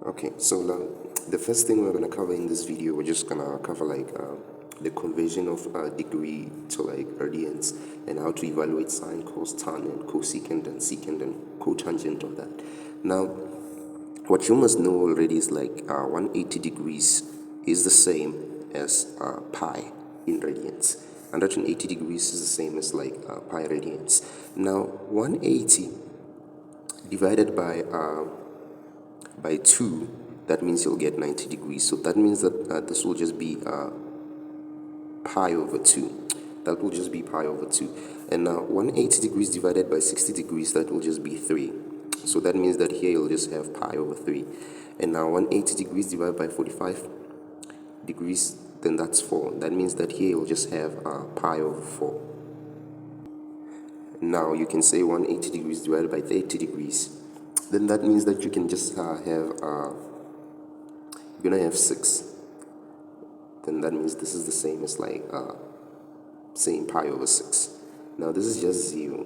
Okay, so the first thing we're going to cover in this video, we're just going to cover the conversion of degree to radians, and how to evaluate sine, cos, tan, and cosecant and secant and cotangent of that. Now, what you must know already is 180 degrees is the same as pi in radians. 180 degrees is the same as pi radians. Now, 180 divided by 2, that means you'll get 90 degrees. So that means that this will just be pi over 2. That will just be pi over 2. And now 180 degrees divided by 60 degrees, that will just be 3. So that means that here you'll just have pi over 3. And now 180 degrees divided by 45 degrees, then that's 4. That means that here you'll just have pi over 4. Now you can say 180 degrees divided by 30 degrees. Then that means that you can just you're gonna have 6. Then that means this is the same as saying pi over 6. Now this is just 0.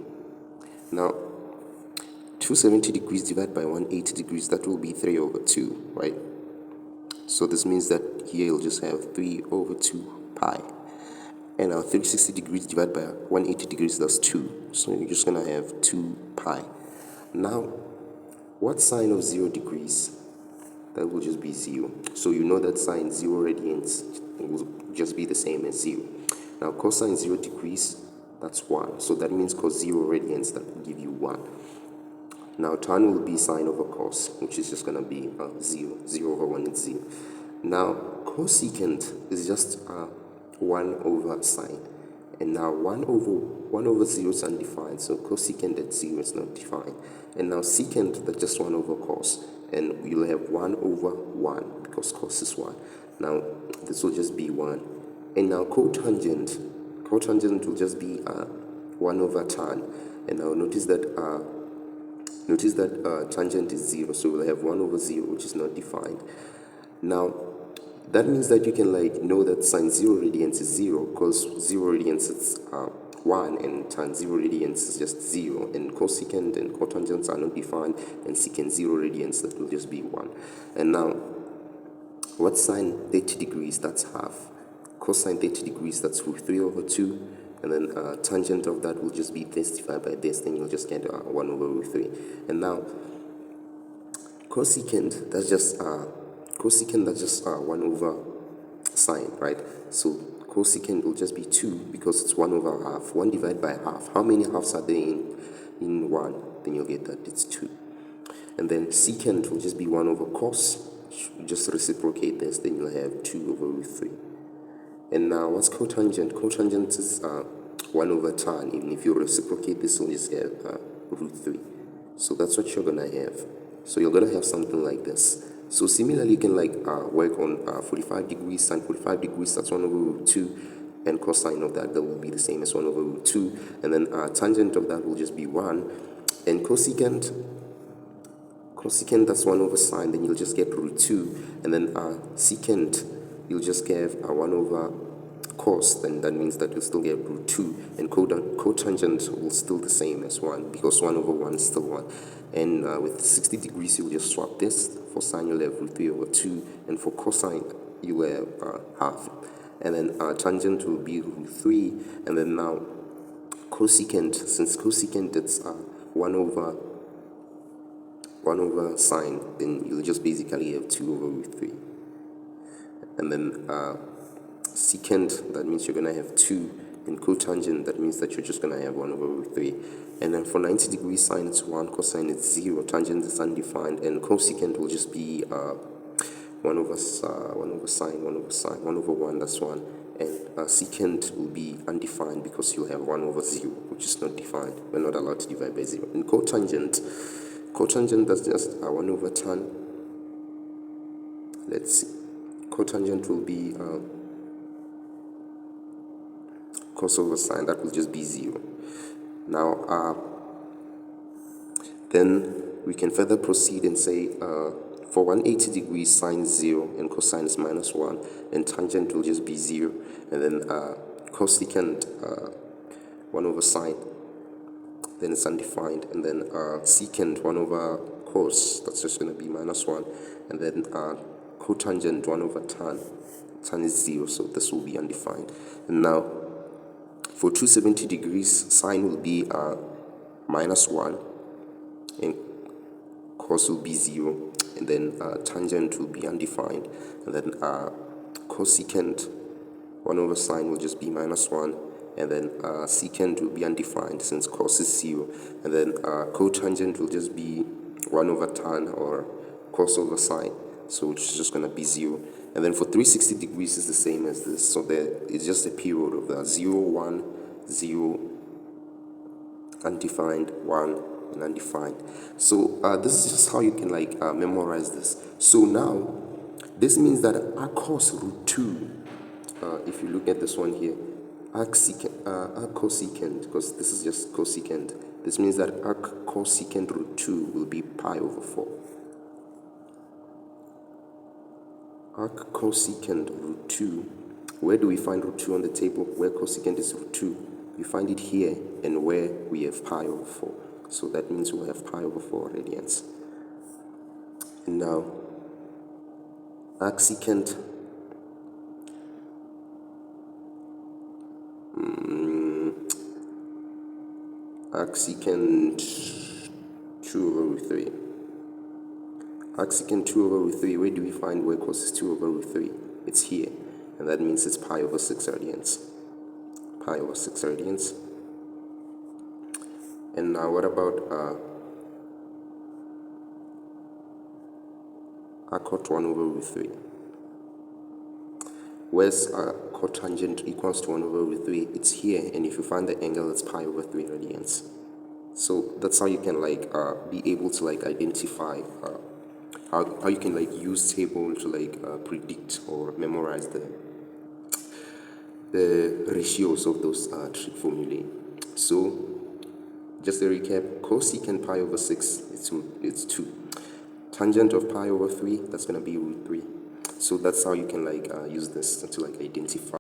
Now 270 degrees divided by 180 degrees, that will be 3 over 2, right? So this means that here you'll just have 3 over 2 pi. And now 360 degrees divided by 180 degrees, that's 2. So you're just gonna have 2 pi. Now, what sine of 0 degrees? That will just be 0. So you know that sine 0 radians will just be the same as 0. Now cosine 0 degrees, that's 1. So that means cos 0 radians, that will give you 1. Now tan will be sine over cos, which is just going to be 0. 0 over 1 is 0. Now cosecant is just 1 over sine. And now 1 over 0 is undefined, so cosecant at 0 is not defined. And now secant, that's just 1 over cos. And you'll have 1 over 1, because cos is 1. Now this will just be 1. And now cotangent will just be 1 over tan. And now notice that tangent is 0, so we'll have 1 over 0, which is not defined. Now that means that you can know that sine 0 radians is 0, because 0 radians is 1, and tan 0 radians is just 0, and cosecant and cotangents are not defined, and secant 0 radians, that will just be 1. And now, what's sine 30 degrees? That's half. Cosine 30 degrees, that's 3 over 2, and then tangent of that will just be this divided by this, then you'll just get 1 over root 3. And now, cosecant, that's just 1 over sine, right? So cosecant will just be 2, because it's 1 over half. 1 divided by half. How many halves are there in 1? Then you'll get that it's 2. And then secant will just be 1 over cos. Just reciprocate this, then you'll have 2 over root 3. And now what's cotangent? Cotangent is 1 over tan. Even if you reciprocate this, you'll just have root 3. So that's what you're gonna have. So you're gonna have something like this. So similarly, you can work on 45 degrees, sine 45 degrees, that's 1 over root 2, and cosine of that will be the same as 1 over root 2, and then tangent of that will just be 1, and cosecant, that's 1 over sine, then you'll just get root 2, and then secant, you'll just get 1 over cos, then that means that you'll still get root 2, and cotangent will still the same as 1, because 1 over 1 is still 1. And with 60 degrees, you'll just swap this. For sine, you'll have root 3 over 2, and for cosine, you'll have half. And then tangent will be root 3, and then now cosecant, since cosecant it's 1 over sine, then you'll just basically have 2 over root 3. And then secant, that means you're going to have 2, and cotangent, that means that you're just going to have 1 over root 3. And then for 90 degrees sine, it's 1, cosine is 0, tangent is undefined, and cosecant will just be 1 over sine, 1 over 1, that's 1. And secant will be undefined, because you'll have 1 over 0, which is not defined. We're not allowed to divide by 0. And cotangent, that's just 1 over tan. Let's see. Cotangent will be cos over sine, that will just be 0. Now, then we can further proceed and say for 180 degrees, sine is 0, and cosine is minus 1, and tangent will just be 0, and then cosecant 1 over sine, then it's undefined, and then secant 1 over cos, that's just going to be minus 1, and then cotangent 1 over tan. Tan is 0, so this will be undefined. And now for 270 degrees, sine will be minus 1, and cos will be 0, and then tangent will be undefined, and then cosecant 1 over sine will just be minus 1, and then secant will be undefined since cos is 0, and then cotangent will just be 1 over tan or cos over sine, so it's just going to be 0. And then for 360 degrees is the same as this, so there is just a period of the 0, 1, 0, undefined, 1, and undefined. So this is just how you can like memorize this. So now this means that arc cos root 2, if you look at this one here, arc cosecant, because this is just cosecant, this means that arc cosecant root 2 will be pi over 4. Arc cosecant root 2, where do we find root 2 on the table? Where cosecant is root 2, we find it here, and where we have pi over 4. So that means we'll have pi over 4 radians. And now, arcsecant arcsecant 2 over root 3. Arcsecant 2 over root 3, where do we find where cos is 2 over root 3? It's here, and that means it's pi over 6 radians. Pi over 6 radians. And now what about arcot 1 over root 3? Where's cotangent equals to 1 over root 3? It's here, and if you find the angle, it's pi over 3 radians. So that's how you can like be able to like identify how you can like use table to like predict or memorize the ratios of those trig formulae. So just a recap, cosecant pi over 6, it's 2. Tangent of pi over 3, that's going to be root 3. So that's how you can like use this to like identify